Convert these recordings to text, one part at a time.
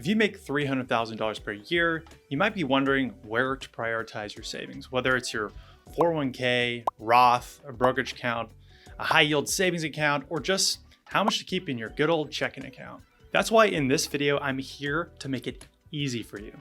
If you make $300,000 per year, you might be wondering where to prioritize your savings, whether it's your 401k, Roth, a brokerage account, a high yield savings account, or just how much to keep in your good old checking account. That's why in this video, I'm here to make it easy for you.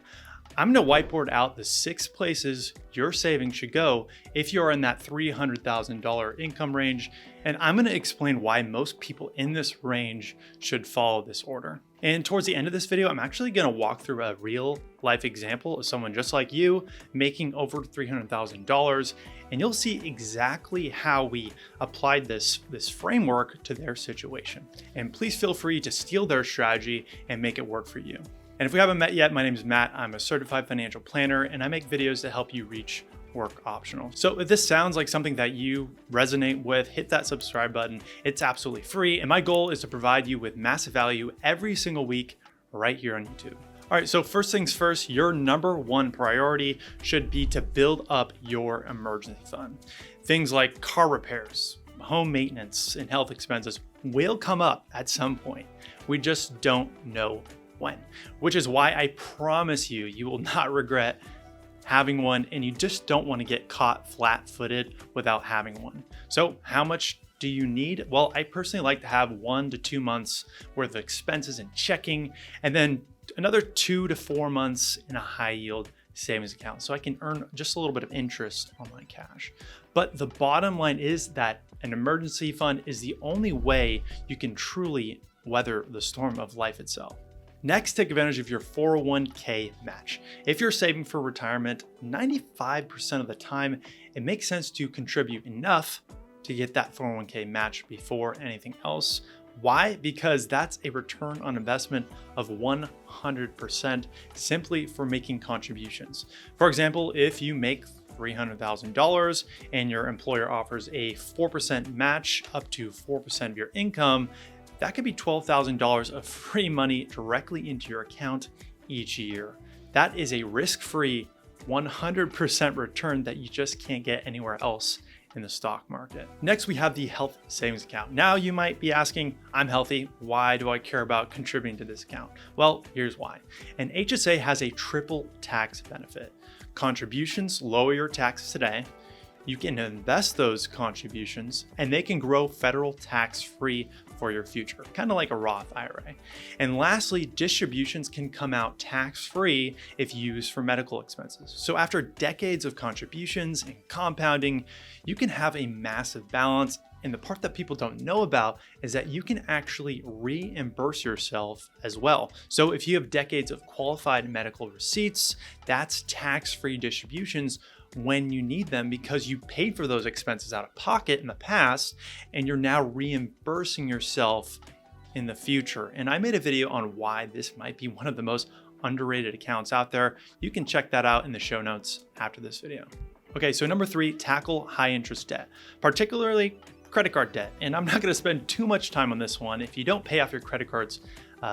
I'm gonna whiteboard out the 6 places your savings should go if you're in that $300,000 income range, and I'm gonna explain why most people in this range should follow this order. And towards the end of this video, I'm actually gonna walk through a real life example of someone just like you making over $300,000, and you'll see exactly how we applied this framework to their situation. And please feel free to steal their strategy and make it work for you. And if we haven't met yet, my name is Matt. I'm a certified financial planner, and I make videos to help you reach work optional. So if this sounds like something that you resonate with, hit that subscribe button. It's absolutely free. And my goal is to provide you with massive value every single week right here on YouTube. All right, so first things first, your number one priority should be to build up your emergency fund. Things like car repairs, home maintenance, and health expenses will come up at some point. We just don't know when, which is why I promise you, you will not regret having one, and you just don't want to get caught flat-footed without having one. So how much do you need? Well, I personally like to have 1 to 2 months worth of expenses in checking, and then another 2 to 4 months in a high yield savings account, so I can earn just a little bit of interest on my cash. But the bottom line is that an emergency fund is the only way you can truly weather the storm of life itself. Next, take advantage of your 401k match. If you're saving for retirement, 95% of the time, it makes sense to contribute enough to get that 401k match before anything else. Why? Because that's a return on investment of 100% simply for making contributions. For example, if you make $300,000 and your employer offers a 4% match up to 4% of your income, that could be $12,000 of free money directly into your account each year. That is a risk-free 100% return that you just can't get anywhere else in the stock market. Next, we have the health savings account. Now you might be asking, I'm healthy, why do I care about contributing to this account? Well, here's why. An HSA has a triple tax benefit. Contributions lower your taxes today. You can invest those contributions and they can grow federal tax-free for your future, kind of like a Roth IRA. And lastly, distributions can come out tax-free if used for medical expenses. So after decades of contributions and compounding, you can have a massive balance. And the part that people don't know about is that you can actually reimburse yourself as well. So if you have decades of qualified medical receipts, that's tax-free distributions when you need them because you paid for those expenses out of pocket in the past and you're now reimbursing yourself in the future. And I made a video on why this might be one of the most underrated accounts out there. You can check that out in the show notes after this video. Okay, so number 3, tackle high interest debt, particularly credit card debt. And I'm not going to spend too much time on this one. If you don't pay off your credit cards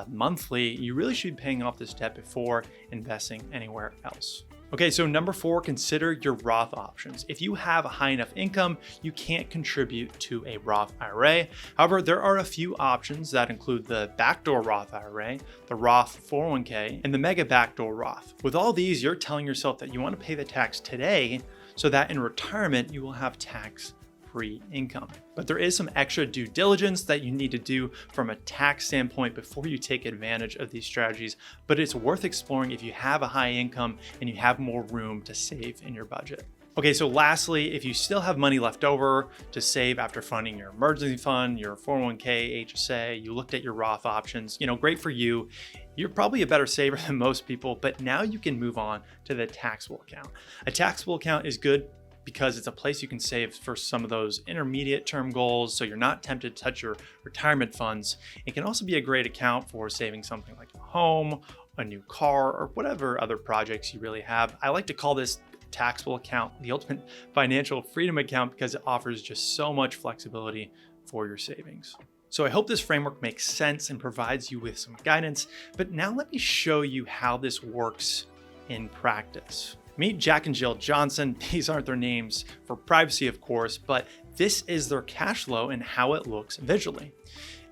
monthly, you really should be paying off this debt before investing anywhere else. Okay, so number 4, consider your Roth options. If you have a high enough income, you can't contribute to a Roth IRA. However, there are a few options that include the backdoor Roth IRA, the Roth 401k, and the mega backdoor Roth. With all these, you're telling yourself that you want to pay the tax today so that in retirement, you will have tax-free income. But there is some extra due diligence that you need to do from a tax standpoint before you take advantage of these strategies, but it's worth exploring if you have a high income and you have more room to save in your budget. Okay, so lastly, if you still have money left over to save after funding your emergency fund, your 401k, HSA, you looked at your Roth options, great for you. You're probably a better saver than most people, but now you can move on to the taxable account. A taxable account is good because it's a place you can save for some of those intermediate term goals, so you're not tempted to touch your retirement funds. It can also be a great account for saving something like a home, a new car, or whatever other projects you really have. I like to call this taxable account the ultimate financial freedom account because it offers just so much flexibility for your savings. So I hope this framework makes sense and provides you with some guidance, but now let me show you how this works in practice. Meet Jack and Jill Johnson. These aren't their names for privacy, of course, but this is their cash flow and how it looks visually.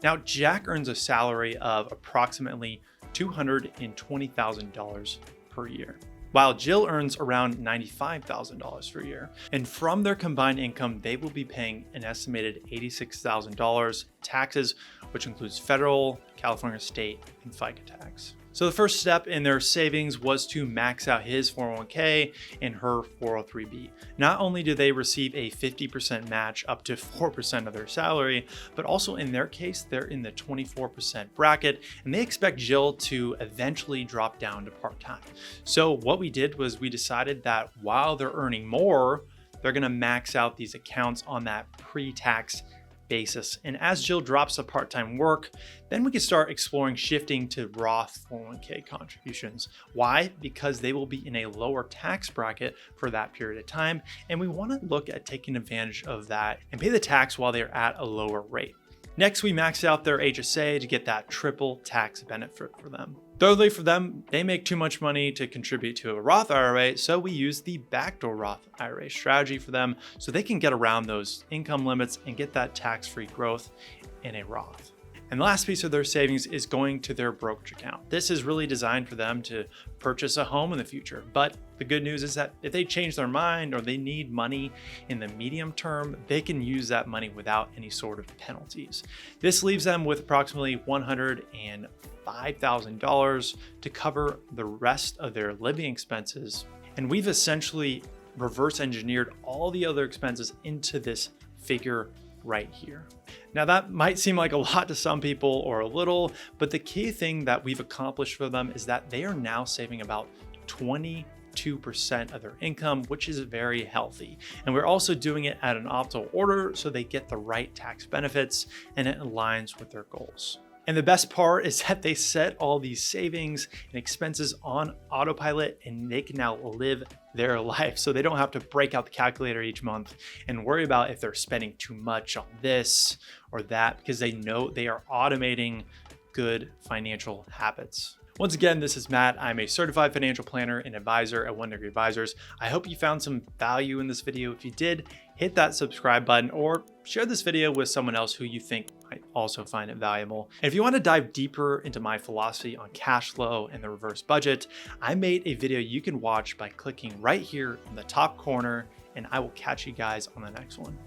Now, Jack earns a salary of approximately $220,000 per year, while Jill earns around $95,000 per year. And from their combined income, they will be paying an estimated $86,000 taxes, which includes federal, California state, and FICA tax. So the first step in their savings was to max out his 401k and her 403b. Not only do they receive a 50% match up to 4% of their salary, but also in their case, they're in the 24% bracket, and they expect Jill to eventually drop down to part-time. So what we did was we decided that while they're earning more, they're gonna max out these accounts on that pre-tax basis. And as Jill drops to part-time work, then we can start exploring shifting to Roth 401k contributions. Why? Because they will be in a lower tax bracket for that period of time. And we want to look at taking advantage of that and pay the tax while they're at a lower rate. Next, we max out their HSA to get that triple tax benefit for them. Thirdly, for them, they make too much money to contribute to a Roth IRA, so we use the backdoor Roth IRA strategy for them so they can get around those income limits and get that tax-free growth in a Roth. And the last piece of their savings is going to their brokerage account. This is really designed for them to purchase a home in the future. But the good news is that if they change their mind or they need money in the medium term, they can use that money without any sort of penalties. This leaves them with approximately $105,000 to cover the rest of their living expenses. And we've essentially reverse engineered all the other expenses into this figure right here. Now that might seem like a lot to some people or a little, but the key thing that we've accomplished for them is that they are now saving about 22% of their income, which is very healthy. And we're also doing it at an optimal order so they get the right tax benefits and it aligns with their goals. And the best part is that they set all these savings and expenses on autopilot and they can now live their life. So they don't have to break out the calculator each month and worry about if they're spending too much on this or that, because they know they are automating good financial habits. Once again, this is Matt. I'm a certified financial planner and advisor at 1 Degree Advisors. I hope you found some value in this video. If you did, hit that subscribe button or share this video with someone else who you think might also find it valuable. And if you want to dive deeper into my philosophy on cash flow and the reverse budget, I made a video you can watch by clicking right here in the top corner, and I will catch you guys on the next one.